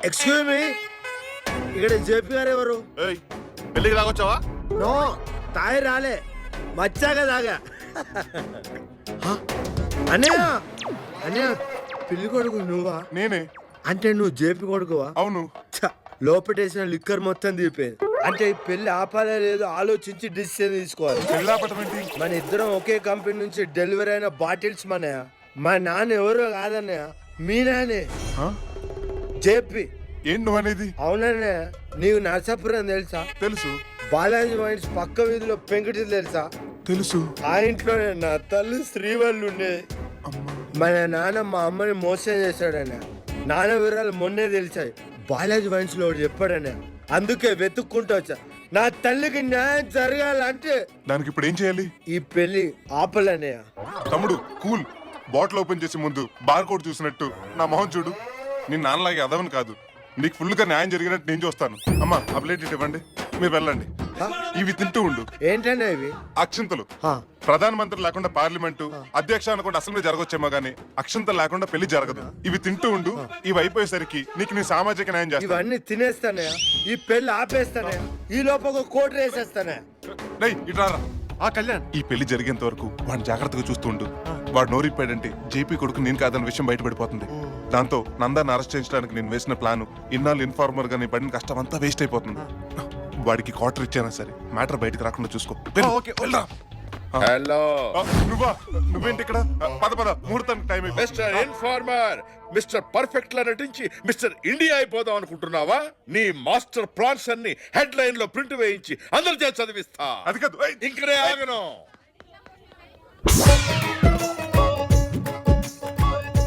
Excuse me, ఇక్కడ JP గారు ఎవరు? పెళ్ళికి రావచ్చావా? నో, తాయి రాలే, వచ్చాక దాగా. అన్నయ్య అన్నయ్య, పెళ్లి కొడుకు నువ్వా? నేనే. అంటే నువ్వు జేపీ కొడుకువా? అవును. లోపటేసిన లిక్కర్ మొత్తం తీపోయింది. అంటే ఈ పెళ్లి ఆపాలే లేదో ఆలోచించి డిసిషన్ తీసుకోవాలి. మన ఇద్దరం ఒకే కంపెనీ నుంచి డెలివరీ అయిన బాటిల్స్ మనయా. మా నాన్న ఎవరో కాదన్నయ్య, మీ నాన్నే జేపీ. ఏంటి నువ్వు అనేది? అవునన్నయ్య, నీకు నరసాపురం తెలుసా? తెలుసు. బాలాజీ వైన్స్ పక్క వీధిలో పెంకటి తెలుసా? తెలుసు. ఆ ఇంట్లోనే నా తల్లి శ్రీవల్లి ఉండేది. మన నాన్న మా అమ్మని మోసం చేశాడన్న. నాన్న వివరాలు మొన్నే తెలిసాయి. బాలాజీ వైన్స్ లో చెప్పాడన్న, అందుకే వెతుక్కుంటూ వచ్చా. నా తల్లికి న్యాయం జరగాలంటే దానికి ఇప్పుడు ఏం చేయాలి? ఈ పెళ్లి ఆపలన్నయ్య. తమ్ముడు కూల్. బాటిల్ ఓపెన్ చేసి ముందు బార్ కోడ్ చూసినట్టు నా మొహం చూడు. నేను నాన్నలాగే అదవని కాదు. నీకు ఫుల్ గా న్యాయం జరిగినట్టు నేను చూస్తాను. అమ్మా ఆ ప్లేట్ ఇవ్వండి, మీరు వెళ్ళండి. ఇవి తింటూ ఉండు. ఏంటన్నా ఇవి? అక్షంతలు. ప్రధానమంత్రి లేకుండా పార్లమెంటు, అధ్యక్ష అనుకుంటే అసెంబ్లీ జరగొచ్చేమో గానీ అక్షంతలు లేకుండా పెళ్లి జరగదు. ఇవి తింటూ ఉండు. ఇవి అయిపోయేసరికి నీకు నీ సామాజిక న్యాయం చేస్తా. ఇవన్నీ తినేస్తానే, ఈ పెళ్లి ఆపేస్తానే, ఈ లోపల కోట్ వేసేస్తానే. ఇట్రారా. ఆ కళ్యాణ్, ఈ పెళ్లి జరిగేంత వరకు వాడిని జాగ్రత్తగా చూస్తుండు. వాడు నోరిప్పాడంటే జేపీ కొడుకు నేను కాదన్న విషయం బయటపడిపోతుంది. దాంతో నందాన్ని అరెస్ట్ చేయించడానికి నేను వేసిన ప్లాన్ ఇన్నాళ్ళు ఇన్ఫార్మర్ గా నీ పడిన కష్టం అంతా వేస్ట్ అయిపోతుంది. వాడికి క్వార్టర్ ఇచ్చానా సరే, మ్యాటర్ బయటకు రాకుండా చూసుకో. హలో, నువ్వేంటి ఇక్కడ? పద ముహూర్తానికి time. Mister informer, mister perfect లా నటించి మిస్టర్ ఇండియా అయిపోదాం అనుకుంటున్నావా? నీ మాస్టర్ ప్లాన్స్ అన్ని హెడ్ లైన్ లో ప్రింట్ వేయించి అందరి చేత చదివిస్తా. అది కాదు, ఇక్కడే ఆగను.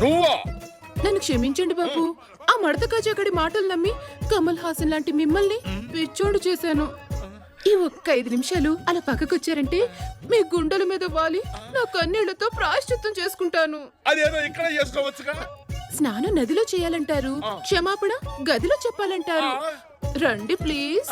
నువ్వా? నన్ను క్షమించండి బాబు. ఆ మడత కాజాగడి మాటలు నమ్మి కమల్ హాసన్ లాంటి మిమ్మల్ని పిచ్చోడు చేశాను. ఈ ఒక్క 5 నిమిషాలు అలా పక్కకొచ్చారంటే మీ గుండెల మీద వాలి నా కన్నీళ్లతో ప్రాయశ్చిత్తం చేసుకుంటాను. అదేదో ఇక్కడ చేసుకోవచ్చుగా. స్నానం నదిలో చేయాలంటారు, క్షమాపణ గదిలో చెప్పాలంటారు. రండి ప్లీజ్.